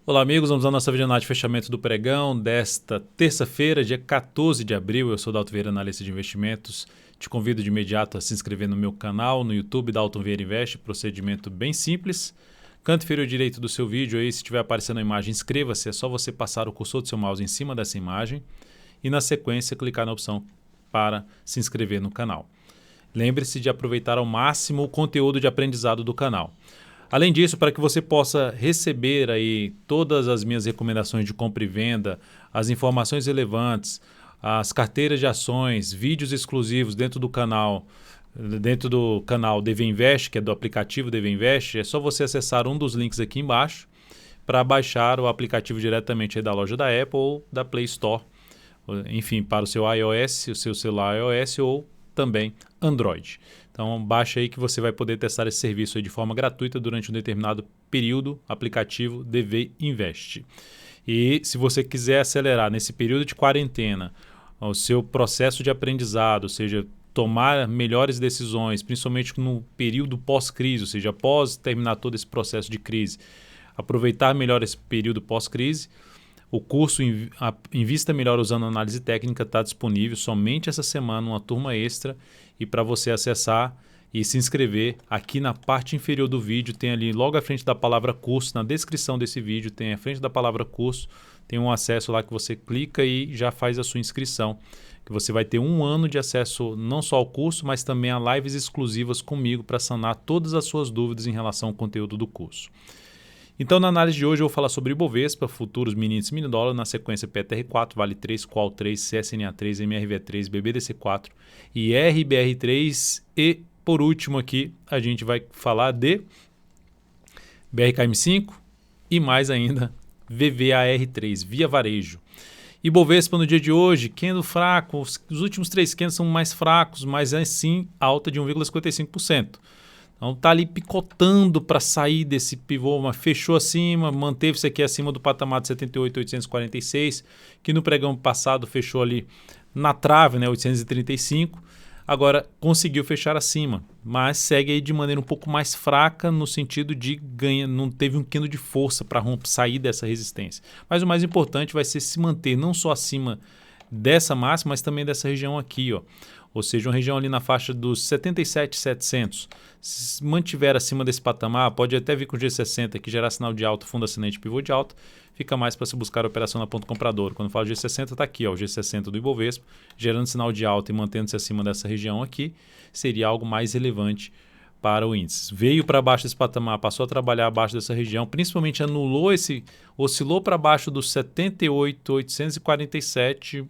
Olá amigos, vamos à nossa videoanálise de fechamento do pregão desta terça-feira, dia 14 de abril. Eu sou Dalton Vieira, analista de investimentos. Te convido de imediato a se inscrever no meu canal, no YouTube, Dalton Vieira Investe, procedimento bem simples. Canto inferior direito do seu vídeo aí, se estiver aparecendo a imagem, inscreva-se. É só você passar o cursor do seu mouse em cima dessa imagem e na sequência clicar na opção para se inscrever no canal. Lembre-se de aproveitar ao máximo o conteúdo de aprendizado do canal. Além disso, para que você possa receber aí todas as minhas recomendações de compra e venda, as informações relevantes, as carteiras de ações, vídeos exclusivos dentro do canal DV Invest, que é do aplicativo DV Invest, é só você acessar um dos links aqui embaixo para baixar o aplicativo diretamente aí da loja da Apple ou da Play Store, enfim, para o seu iOS, o seu celular iOS ou também Android. Então baixa aí que você vai poder testar esse serviço aí de forma gratuita durante um determinado período, aplicativo DV Invest. E se você quiser acelerar nesse período de quarentena o seu processo de aprendizado, ou seja, tomar melhores decisões, principalmente no período pós-crise, ou seja, após terminar todo esse processo de crise, aproveitar melhor esse período pós-crise, o curso Invista Melhor Usando Análise Técnica está disponível somente essa semana, uma turma extra, e para você acessar e se inscrever, aqui na parte inferior do vídeo tem ali logo à frente da palavra curso, na descrição desse vídeo tem à frente da palavra curso, tem um acesso lá que você clica e já faz a sua inscrição, que você vai ter um ano de acesso não só ao curso, mas também a lives exclusivas comigo para sanar todas as suas dúvidas em relação ao conteúdo do curso. Então, na análise de hoje, eu vou falar sobre Ibovespa, futuros mini índice mini dólar, na sequência PTR4, Vale 3, Qual 3, CSNA3, MRV3, BBDC4 e RBR3. E, por último aqui, a gente vai falar de BRKM5 e mais ainda VVAR3, Via Varejo. Ibovespa no dia de hoje, candle fraco, os últimos 3 candles são mais fracos, mas assim alta de 1,55%. Então está ali picotando para sair desse pivô, mas fechou acima, manteve-se aqui acima do patamar de 78.846, que no pregão passado fechou ali na trave, né, 835. Agora conseguiu fechar acima, mas segue aí de maneira um pouco mais fraca no sentido de ganha, não teve um quilo de força para sair dessa resistência. Mas o mais importante vai ser se manter não só acima dessa máxima, mas também dessa região aqui, ó. Ou seja, uma região ali na faixa dos 77.700. Se mantiver acima desse patamar, pode até vir com o G60 que gerar sinal de alta, fundo ascendente, pivô de alta, fica mais para se buscar a operação na ponta comprador. Quando eu falo G60, está aqui, ó, o G60 do Ibovespa, gerando sinal de alta e mantendo-se acima dessa região aqui, seria algo mais relevante para o índice. Veio para baixo desse patamar, passou a trabalhar abaixo dessa região, principalmente oscilou para baixo dos 78.847,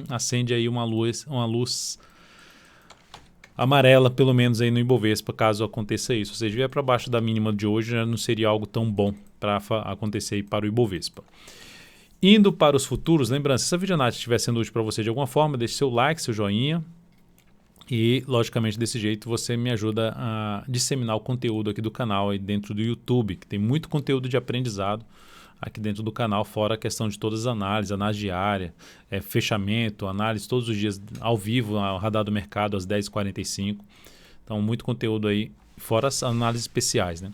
acende aí uma luz amarela, pelo menos aí no Ibovespa, caso aconteça isso. Ou seja, vier para baixo da mínima de hoje, já não seria algo tão bom para acontecer aí para o Ibovespa. Indo para os futuros, lembrando, se essa videoanálise estiver sendo útil para você de alguma forma, deixe seu like, seu joinha. E, logicamente, desse jeito você me ajuda a disseminar o conteúdo aqui do canal aí dentro do YouTube, que tem muito conteúdo de aprendizado aqui dentro do canal, fora a questão de todas as análises, análise diária, fechamento, análise todos os dias ao vivo, ao radar do mercado às 10h45. Então, muito conteúdo aí, fora as análises especiais, né?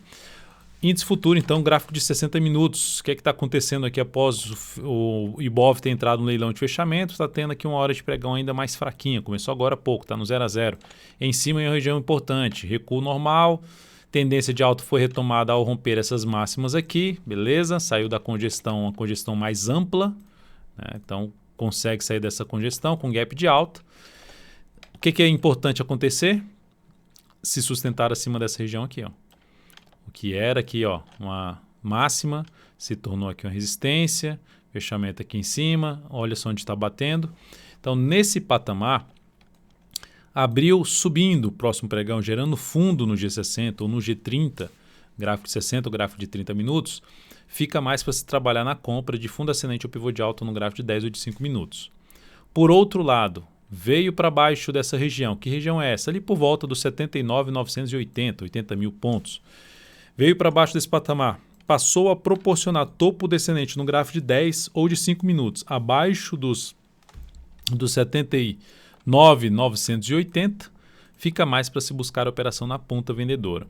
Índice futuro, então, gráfico de 60 minutos. O que é que está acontecendo aqui após o Ibov ter entrado no leilão de fechamento? Está tendo aqui uma hora de pregão ainda mais fraquinha. Começou agora há pouco, está no 0 a 0. Em cima é uma região importante, recuo normal. Tendência de alta foi retomada ao romper essas máximas aqui, beleza? Saiu da congestão, uma congestão mais ampla, né? Então consegue sair dessa congestão com gap de alta. O que é importante acontecer? Se sustentar acima dessa região aqui, ó. O que era aqui, ó, uma máxima, se tornou aqui uma resistência, fechamento aqui em cima, olha só onde está batendo. Então nesse patamar, abriu subindo o próximo pregão, gerando fundo no G60 ou no G30, gráfico de 60 ou gráfico de 30 minutos, fica mais para se trabalhar na compra de fundo ascendente ou pivô de alta no gráfico de 10 ou de 5 minutos. Por outro lado, veio para baixo dessa região. Que região é essa? Ali por volta dos 79.980, 80 mil pontos. Veio para baixo desse patamar, passou a proporcionar topo descendente no gráfico de 10 ou de 5 minutos, abaixo dos 79.980, fica mais para se buscar a operação na ponta vendedora.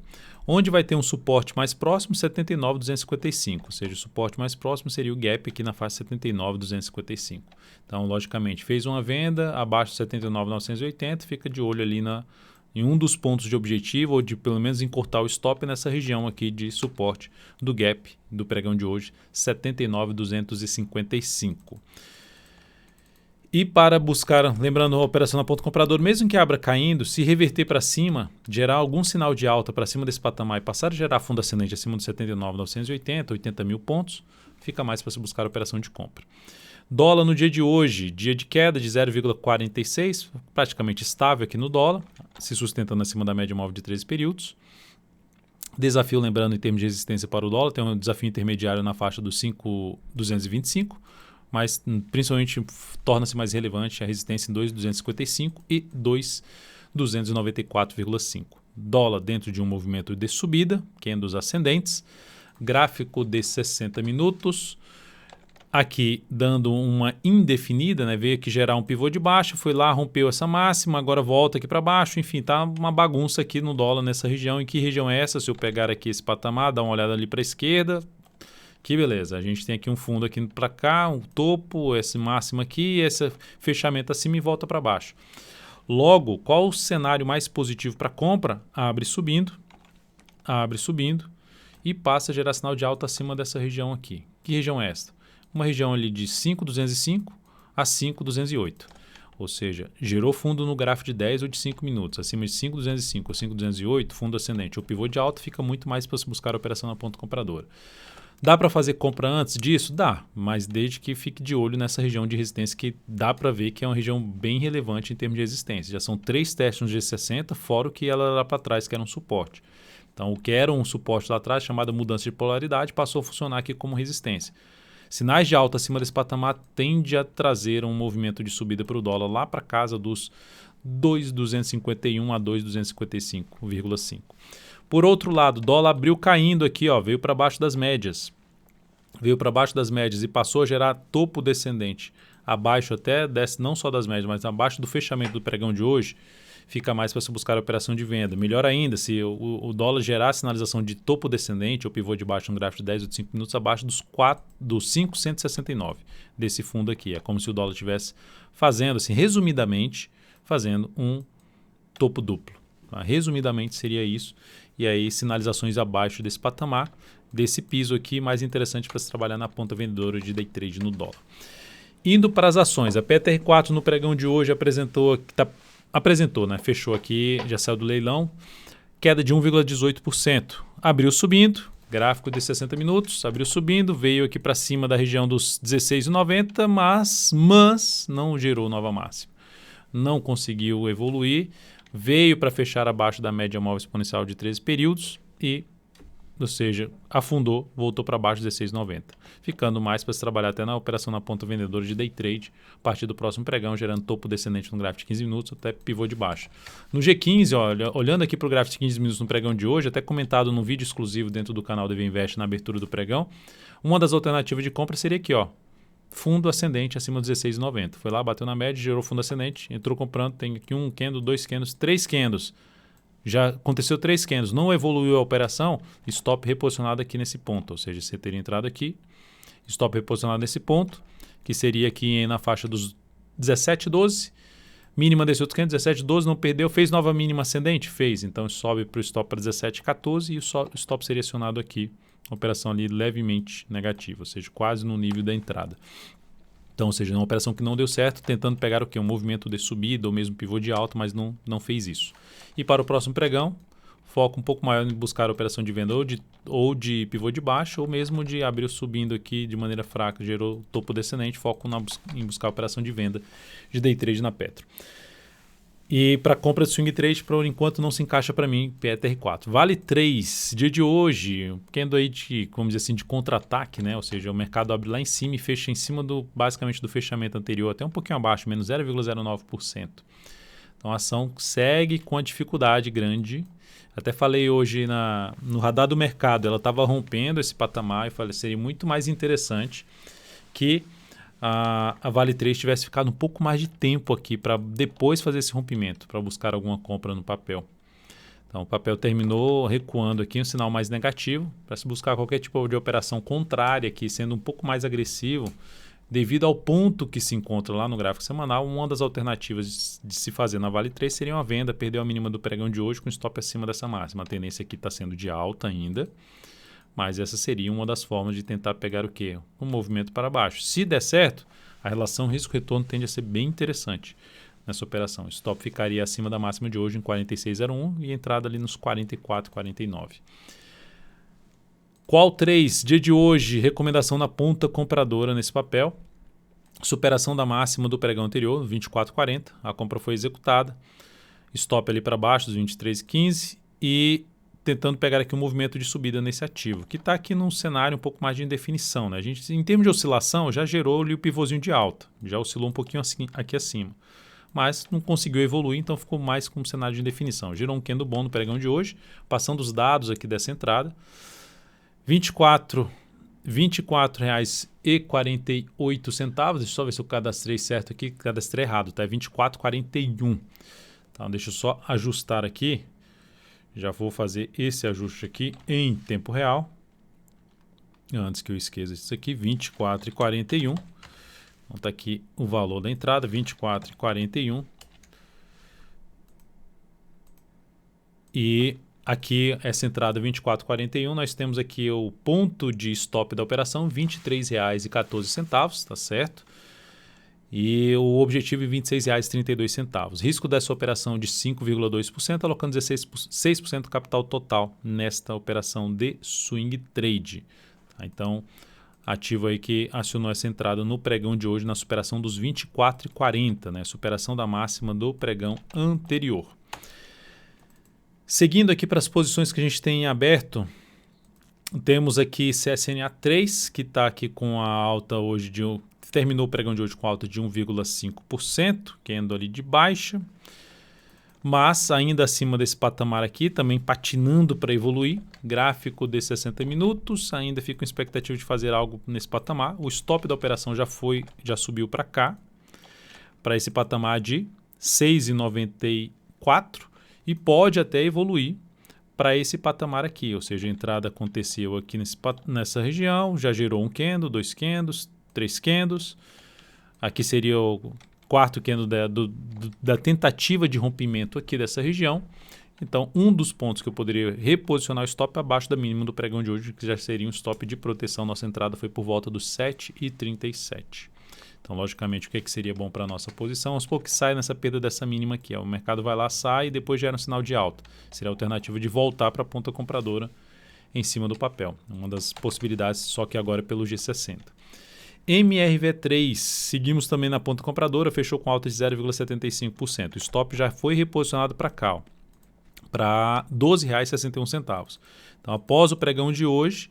Onde vai ter um suporte mais próximo, 79,255, ou seja, o suporte mais próximo seria o gap aqui na faixa 79,255. Então, logicamente, fez uma venda abaixo de 79,980, fica de olho ali em um dos pontos de objetivo, ou de pelo menos encurtar o stop nessa região aqui de suporte do gap do pregão de hoje, 79,255. E para buscar, lembrando a operação na ponta comprador, mesmo que abra caindo, se reverter para cima, gerar algum sinal de alta para cima desse patamar e passar a gerar fundo ascendente acima de 79,980, 80 mil pontos, fica mais para se buscar a operação de compra. Dólar no dia de hoje, dia de queda de 0,46, praticamente estável aqui no dólar, se sustentando acima da média móvel de 13 períodos. Desafio, lembrando, em termos de resistência para o dólar, tem um desafio intermediário na faixa dos 5,225, mas principalmente torna-se mais relevante a resistência em 2,255 e 2,294,5. Dólar dentro de um movimento de subida, candles ascendentes, gráfico de 60 minutos, aqui dando uma indefinida, né? Veio aqui gerar um pivô de baixo, foi lá, rompeu essa máxima, agora volta aqui para baixo, enfim, tá uma bagunça aqui no dólar nessa região. Em que região é essa? Se eu pegar aqui esse patamar, dar uma olhada ali para a esquerda, que beleza, a gente tem aqui um fundo aqui para cá, um topo, esse máximo aqui, esse fechamento acima e volta para baixo. Logo, qual o cenário mais positivo para compra? Abre subindo e passa a gerar sinal de alta acima dessa região aqui. Que região é esta? Uma região ali de 5,205 a 5,208. Ou seja, gerou fundo no gráfico de 10 ou de 5 minutos. Acima de 5,205 ou 5,208, fundo ascendente ou pivô de alta, fica muito mais para se buscar a operação na ponta compradora. Dá para fazer compra antes disso? Dá, mas desde que fique de olho nessa região de resistência que dá para ver que é uma região bem relevante em termos de resistência. Já são 3 testes no G60, fora o que ela lá para trás, que era um suporte. Então, o que era um suporte lá atrás, chamada mudança de polaridade, passou a funcionar aqui como resistência. Sinais de alta acima desse patamar tende a trazer um movimento de subida para o dólar lá para casa dos 2,251 a 2,255,5. Por outro lado, o dólar abriu caindo aqui, ó, veio para baixo das médias. Veio para baixo das médias e passou a gerar topo descendente. Abaixo até, desce não só das médias, mas abaixo do fechamento do pregão de hoje, fica mais para se buscar a operação de venda. Melhor ainda, se o dólar gerar a sinalização de topo descendente ou pivô de baixo no gráfico de 10 ou de 5 minutos, abaixo dos 5,169 desse fundo aqui. É como se o dólar estivesse fazendo, assim, resumidamente, fazendo um topo duplo. Tá? Resumidamente seria isso. E aí sinalizações abaixo desse patamar, desse piso aqui, mais interessante para se trabalhar na ponta vendedora de day trade no dólar. Indo para as ações, a PTR4 no pregão de hoje apresentou, né? Fechou aqui, já saiu do leilão, queda de 1,18%. Abriu subindo, gráfico de 60 minutos, abriu subindo, veio aqui para cima da região dos 16,90, mas não gerou nova máxima. Não conseguiu evoluir, veio para fechar abaixo da média móvel exponencial de 13 períodos e, ou seja, afundou, voltou para baixo de 16,90, ficando mais para se trabalhar até na operação na ponta vendedora de day trade, a partir do próximo pregão, gerando topo descendente no gráfico de 15 minutos até pivô de baixo. No G15, olhando aqui para o gráfico de 15 minutos no pregão de hoje, até comentado num vídeo exclusivo dentro do canal DV Invest na abertura do pregão, uma das alternativas de compra seria aqui, ó, fundo ascendente acima dos 16,90. Foi lá, bateu na média, gerou fundo ascendente, entrou comprando, tem aqui um candle, 2 candles, 3 candles. Já aconteceu 3 candles, não evoluiu a operação, stop reposicionado aqui nesse ponto. Ou seja, você teria entrado aqui, stop reposicionado nesse ponto, que seria aqui na faixa dos 17,12. Mínima desse outro candle, 17,12, não perdeu, fez nova mínima ascendente? Fez, então sobe para o stop para 17,14 e o stop seria acionado aqui. Operação ali levemente negativa, ou seja, quase no nível da entrada. Então, ou seja, uma operação que não deu certo, tentando pegar o quê? Um movimento de subida ou mesmo pivô de alta, mas não fez isso. E para o próximo pregão, foco um pouco maior em buscar a operação de venda ou de pivô de baixo, ou mesmo de abrir subindo aqui de maneira fraca, gerou topo descendente, foco em buscar a operação de venda de day trade na Petro. E para compra de swing trade, por enquanto não se encaixa para mim, PTR4. Vale 3, dia de hoje, candle aí de, vamos dizer assim, de contra-ataque, né? Ou seja, o mercado abre lá em cima e fecha em cima basicamente do fechamento anterior, até um pouquinho abaixo, menos 0,09%. Então a ação segue com a dificuldade grande. Até falei hoje no radar do mercado, ela estava rompendo esse patamar e falei, seria muito mais interessante que a Vale 3 tivesse ficado um pouco mais de tempo aqui para depois fazer esse rompimento, para buscar alguma compra no papel. Então o papel terminou recuando aqui, um sinal mais negativo, para se buscar qualquer tipo de operação contrária aqui, sendo um pouco mais agressivo, devido ao ponto que se encontra lá no gráfico semanal. Uma das alternativas de se fazer na Vale 3 seria uma venda, perder a mínima do pregão de hoje com stop acima dessa máxima. A tendência aqui está sendo de alta ainda, mas essa seria uma das formas de tentar pegar o quê? Um movimento para baixo. Se der certo, a relação risco-retorno tende a ser bem interessante nessa operação. O stop ficaria acima da máxima de hoje em 46,01 e entrada ali nos 44,49. Qual 3? Dia de hoje, recomendação na ponta compradora nesse papel. Superação da máxima do pregão anterior, 24,40. A compra foi executada. Stop ali para baixo, dos 23,15 e tentando pegar aqui um movimento de subida nesse ativo, que está aqui num cenário um pouco mais de indefinição. Né? A gente, em termos de oscilação, já gerou ali o pivôzinho de alta, já oscilou um pouquinho assim, aqui acima, mas não conseguiu evoluir, então ficou mais com um cenário de indefinição. Gerou um candle bom no pregão de hoje, passando os dados aqui dessa entrada, R$ 24,48. Deixa eu só ver se eu cadastrei certo aqui, cadastrei errado, tá? É 24,41. Então, deixa eu só ajustar aqui. Já vou fazer esse ajuste aqui em tempo real. Antes que eu esqueça isso aqui, 24,41. Então está aqui o valor da entrada, 24,41. E aqui, essa entrada 24,41, nós temos aqui o ponto de stop da operação, R$ 23,14, tá certo? E o objetivo é R$ 26,32. Risco dessa operação de 5,2%, alocando 16% do capital total nesta operação de swing trade. Tá? Então, ativo aí que acionou essa entrada no pregão de hoje na superação dos 24,40, né? Superação da máxima do pregão anterior. Seguindo aqui para as posições que a gente tem em aberto, temos aqui CSNA 3, que está aqui com a alta hoje terminou o pregão de hoje com alta de 1,5%, candle ali de baixa, mas ainda acima desse patamar aqui, também patinando para evoluir. Gráfico de 60 minutos, ainda fica com expectativa de fazer algo nesse patamar. O stop da operação já subiu para cá, para esse patamar de 6,94 e pode até evoluir para esse patamar aqui, ou seja, a entrada aconteceu aqui nessa região, já gerou um candle, 2 candles, 3 candles. Aqui seria o quarto candle da tentativa de rompimento aqui dessa região. Então, um dos pontos que eu poderia reposicionar o stop abaixo da mínima do pregão de hoje, que já seria um stop de proteção. Nossa entrada foi por volta dos 7,37. Então, logicamente, o que seria bom para a nossa posição? Vamos supor que sai nessa perda dessa mínima aqui. Ó. O mercado vai lá, sai e depois gera um sinal de alta. Seria a alternativa de voltar para a ponta compradora em cima do papel. Uma das possibilidades, só que agora pelo G60. MRV3, seguimos também na ponta compradora, fechou com alta de 0,75%. O stop já foi reposicionado para cá, para R$ 12,61. Então, após o pregão de hoje,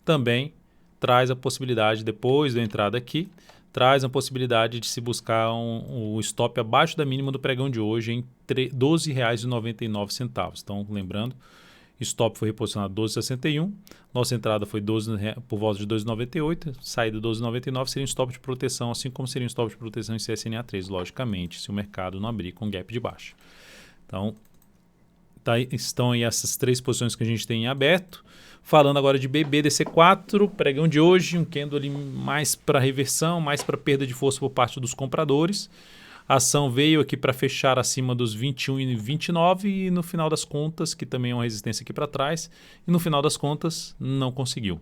também traz a possibilidade, depois da entrada aqui, traz a possibilidade de se buscar um stop abaixo da mínima do pregão de hoje em R$ 12,99. Então, lembrando, stop foi reposicionado 12,61, nossa entrada foi por volta de 12,98, saída 12,99 seria um stop de proteção, assim como seria um stop de proteção em CSNA 3, logicamente, se o mercado não abrir com gap de baixa. Então, estão aí essas 3 posições que a gente tem em aberto. Falando agora de BBDC4, pregão de hoje, um candle ali mais para reversão, mais para perda de força por parte dos compradores. A ação veio aqui para fechar acima dos 21,29 e no final das contas, que também é uma resistência aqui para trás, e no final das contas não conseguiu.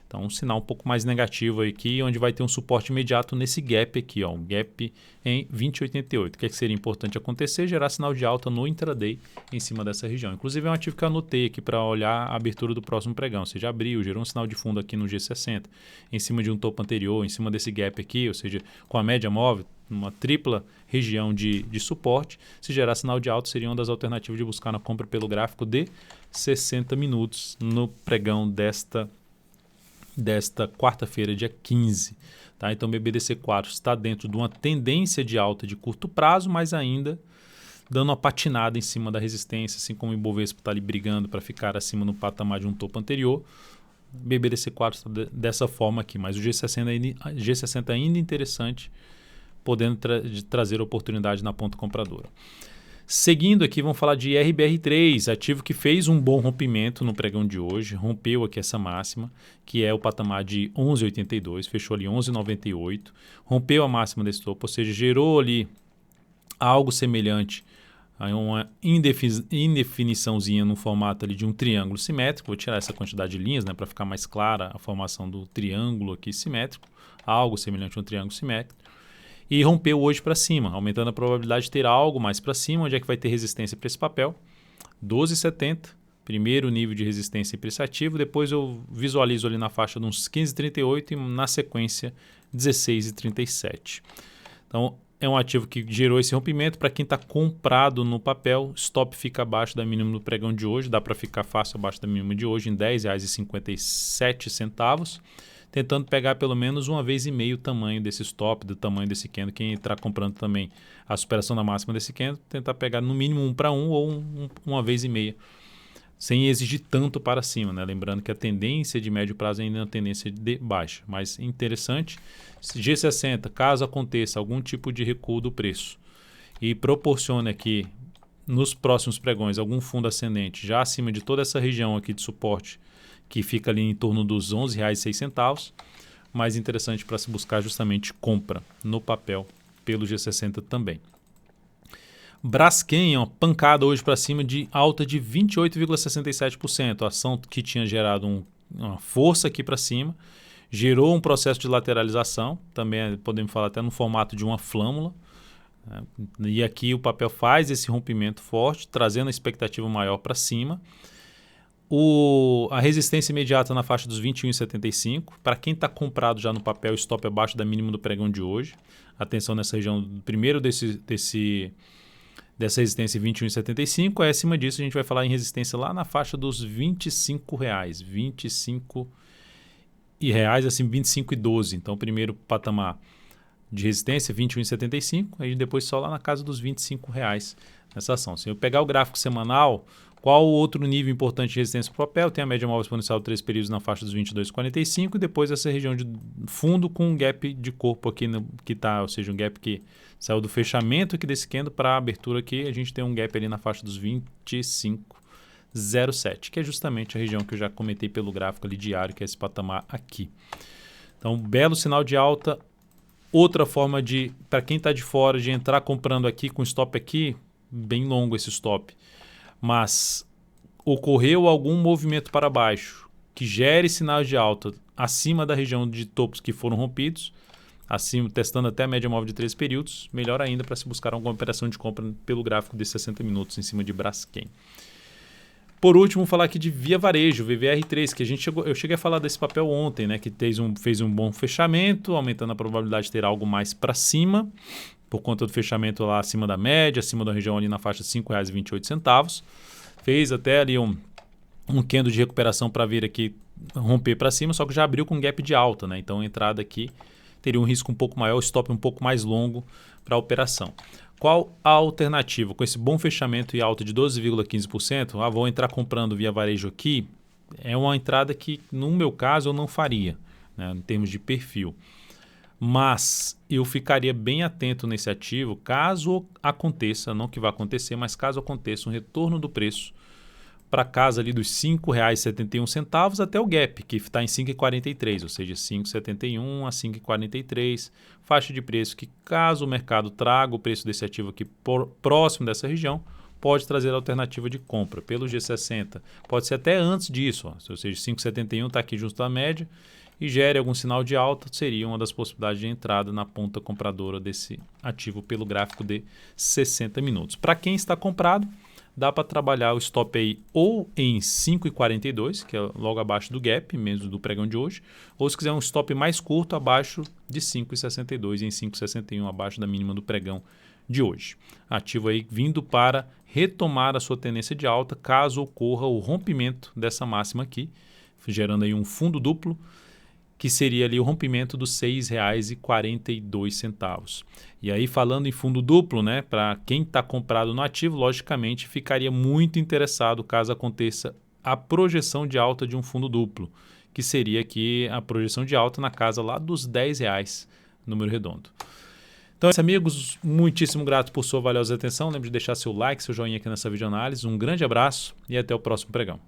Então, um sinal um pouco mais negativo aqui, onde vai ter um suporte imediato nesse gap aqui, ó, um gap em 20,88. O que seria importante acontecer? Gerar sinal de alta no intraday em cima dessa região. Inclusive, é um ativo que eu anotei aqui para olhar a abertura do próximo pregão. Ou seja, abriu, gerou um sinal de fundo aqui no G60, em cima de um topo anterior, em cima desse gap aqui, ou seja, com a média móvel, uma tripla região de suporte. Se gerar sinal de alta, seria uma das alternativas de buscar na compra pelo gráfico de 60 minutos no pregão desta quarta-feira, dia 15. Tá? Então, o BBDC4 está dentro de uma tendência de alta de curto prazo, mas ainda dando uma patinada em cima da resistência, assim como o Ibovespa está ali brigando para ficar acima no patamar de um topo anterior. BBDC4 está dessa forma aqui, mas o G60 ainda interessante, podendo trazer oportunidade na ponta compradora. Seguindo aqui, vamos falar de RBR3, ativo que fez um bom rompimento no pregão de hoje, rompeu aqui essa máxima, que é o patamar de 11,82, fechou ali 11,98, rompeu a máxima desse topo, ou seja, gerou ali algo semelhante a uma indefiniçãozinha no formato ali de um triângulo simétrico. Vou tirar essa quantidade de linhas, né, para ficar mais clara a formação do triângulo aqui simétrico, algo semelhante a um triângulo simétrico. E rompeu hoje para cima, aumentando a probabilidade de ter algo mais para cima. Onde é que vai ter resistência para esse papel? 12,70, primeiro nível de resistência para esse ativo. Depois eu visualizo ali na faixa de uns 15,38 e na sequência 16,37. Então é um ativo que gerou esse rompimento. Para quem está comprado no papel, stop fica abaixo da mínima do pregão de hoje. Dá para ficar fácil abaixo da mínima de hoje em R$ 10,57. Tentando pegar pelo menos uma vez e meio o tamanho desse stop, do tamanho desse candle. Quem está comprando também a superação da máxima desse candle, tentar pegar no mínimo 1 para 1 ou uma vez e meia, sem exigir tanto para cima, né? Lembrando que a tendência de médio prazo ainda é uma tendência de baixa, mas interessante. G60, caso aconteça algum tipo de recuo do preço e proporcione aqui nos próximos pregões algum fundo ascendente já acima de toda essa região aqui de suporte, que fica ali em torno dos R$ 11,06, mais interessante para se buscar justamente compra no papel pelo G60 também. Braskem, uma pancada hoje para cima de alta de 28,67%, a ação que tinha gerado uma força aqui para cima, gerou um processo de lateralização, também podemos falar até no formato de uma flâmula, né? E aqui o papel faz esse rompimento forte, trazendo a expectativa maior para cima. A resistência imediata na faixa dos 21,75. Para quem está comprado já no papel, stop abaixo da mínima do pregão de hoje. Atenção nessa região, primeiro dessa resistência 21,75. Acima disso a gente vai falar em resistência lá na faixa dos R$ 25. R$ 25 e assim 25,12. Então o primeiro patamar de resistência 21,75. Aí depois só lá na casa dos R$ 25 nessa ação. Se eu pegar o gráfico semanal, qual o outro nível importante de resistência para o papel? Tem a média móvel exponencial de 3 períodos na faixa dos 22,45 e depois essa região de fundo com um gap de corpo aqui que está, ou seja, um gap que saiu do fechamento aqui desse candle para a abertura aqui, a gente tem um gap ali na faixa dos 25,07, que é justamente a região que eu já comentei pelo gráfico ali diário, que é esse patamar aqui. Então, belo sinal de alta. Outra forma de, para quem está de fora, de entrar comprando aqui com stop aqui, bem longo esse stop, mas ocorreu algum movimento para baixo que gere sinais de alta acima da região de topos que foram rompidos, acima, testando até a média móvel de 3 períodos, melhor ainda para se buscar alguma operação de compra pelo gráfico de 60 minutos em cima de Braskem. Por último, falar aqui de Via Varejo, VVR3, que eu cheguei a falar desse papel ontem, né, que fez um bom fechamento, aumentando a probabilidade de ter algo mais para cima, por conta do fechamento lá acima da média, acima da região ali na faixa de R$ 5,28. Fez até ali um candle de recuperação para vir aqui romper para cima, só que já abriu com gap de alta, né? Então a entrada aqui teria um risco um pouco maior, stop um pouco mais longo para a operação. Qual a alternativa? Com esse bom fechamento e alta de 12,15%, vou entrar comprando Via Varejo aqui, é uma entrada que no meu caso eu não faria, né, em termos de perfil. Mas eu ficaria bem atento nesse ativo caso aconteça, não que vai acontecer, mas caso aconteça um retorno do preço para casa ali dos R$ 5,71 até o gap, que está em 5,43, ou seja, 5,71 a 5,43, faixa de preço que caso o mercado traga o preço desse ativo aqui próximo dessa região, pode trazer a alternativa de compra pelo G60, pode ser até antes disso, ou seja, 5,71 está aqui junto à média, e gere algum sinal de alta, seria uma das possibilidades de entrada na ponta compradora desse ativo pelo gráfico de 60 minutos. Para quem está comprado, dá para trabalhar o stop aí ou em 5,42, que é logo abaixo do gap, mesmo do pregão de hoje, ou se quiser um stop mais curto, abaixo de 5,62 e em 5,61, abaixo da mínima do pregão de hoje. Ativo aí vindo para retomar a sua tendência de alta, caso ocorra o rompimento dessa máxima aqui, gerando aí um fundo duplo, que seria ali o rompimento dos R$ 6,42. E aí, falando em fundo duplo, né, para quem está comprado no ativo, logicamente ficaria muito interessado caso aconteça a projeção de alta de um fundo duplo, que seria aqui a projeção de alta na casa lá dos R$10, número redondo. Então, amigos, muitíssimo grato por sua valiosa atenção. Lembre de deixar seu like, seu joinha aqui nessa videoanálise. Um grande abraço e até o próximo pregão.